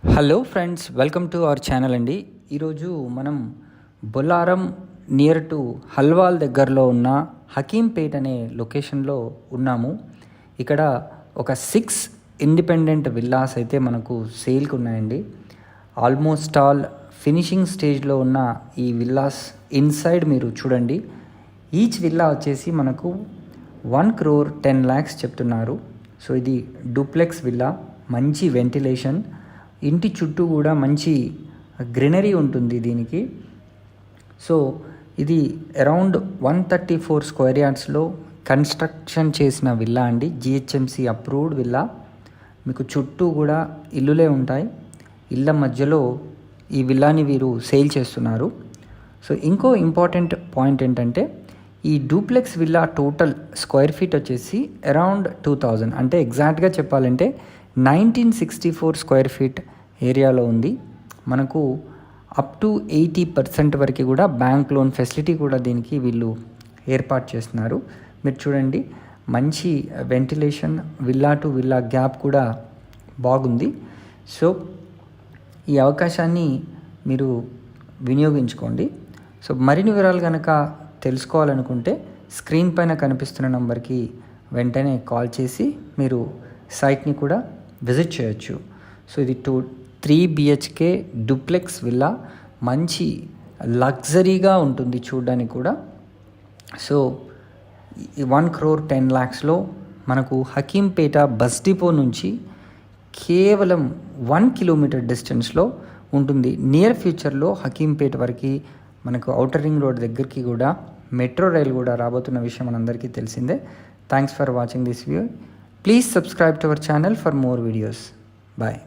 Hello friends, welcome to our channel అండి. ఈరోజు మనం బొల్లారం నియర్ టు హల్వాల్ దగ్గరలో ఉన్న హకీంపేట్ అనే లొకేషన్లో ఉన్నాము. ఇక్కడ ఒక 6 ఇండిపెండెంట్ విల్లాస్ అయితే మనకు సేల్కి ఉన్నాయండి. ఆల్మోస్ట్ ఆల్ ఫినిషింగ్ స్టేజ్లో ఉన్న ఈ విల్లాస్ ఇన్సైడ్ మీరు చూడండి. ఈచ్ విల్లా వచ్చేసి మనకు 1,10,00,000 చెప్తున్నారు. సో ఇది డూప్లెక్స్ విల్లా, మంచి వెంటిలేషన్, ఇంటి చుట్టూ కూడా మంచి గ్రీనరీ ఉంటుంది దీనికి. సో ఇది అరౌండ్ 134 స్క్వేర్ యార్డ్స్లో కన్స్ట్రక్షన్ చేసిన విల్లా అండి. GHMC approved villa. మీకు చుట్టూ కూడా ఇల్లులే ఉంటాయి. ఇళ్ళ మధ్యలో ఈ విల్లాని వీరు సేల్ చేస్తున్నారు. సో ఇంకో ఇంపార్టెంట్ పాయింట్ ఏంటంటే, ఈ duplex villa total square feet వచ్చేసి అరౌండ్ 2000, అంటే ఎగ్జాక్ట్గా చెప్పాలంటే 1964 స్క్వేర్ ఫీట్ ఏరియాలో ఉంది. మనకు అప్ టు 80% వరకు కూడా బ్యాంక్ లోన్ ఫెసిలిటీ కూడా దీనికి వీళ్ళు ఏర్పాటు చేస్తున్నారు. మీరు చూడండి, మంచి ventilation, villa to villa gap కూడా బాగుంది. సో ఈ అవకాశాన్ని మీరు వినియోగించుకోండి. సో మరిన్ని వివరాలు కనుక తెలుసుకోవాలనుకుంటే స్క్రీన్ పైన కనిపిస్తున్న నంబర్కి వెంటనే కాల్ చేసి మీరు సైట్ని కూడా విజిట్ చేయొచ్చు. సో ఇది 3 BHK డూప్లెక్స్ విల్లా, మంచి లగ్జరీగా ఉంటుంది చూడడానికి కూడా. సో 1,10,00,000లో మనకు హకీంపేట బస్ డిపో నుంచి కేవలం 1 కిలోమీటర్ డిస్టెన్స్లో ఉంటుంది. నియర్ ఫ్యూచర్లో హకీంపేట వరకు మనకు ఔటర్ రింగ్ రోడ్ దగ్గరికి కూడా మెట్రో రైలు కూడా రాబోతున్న విషయం మనందరికీ తెలిసిందే. Thanks for watching this video. Please subscribe to our channel for more videos. Bye.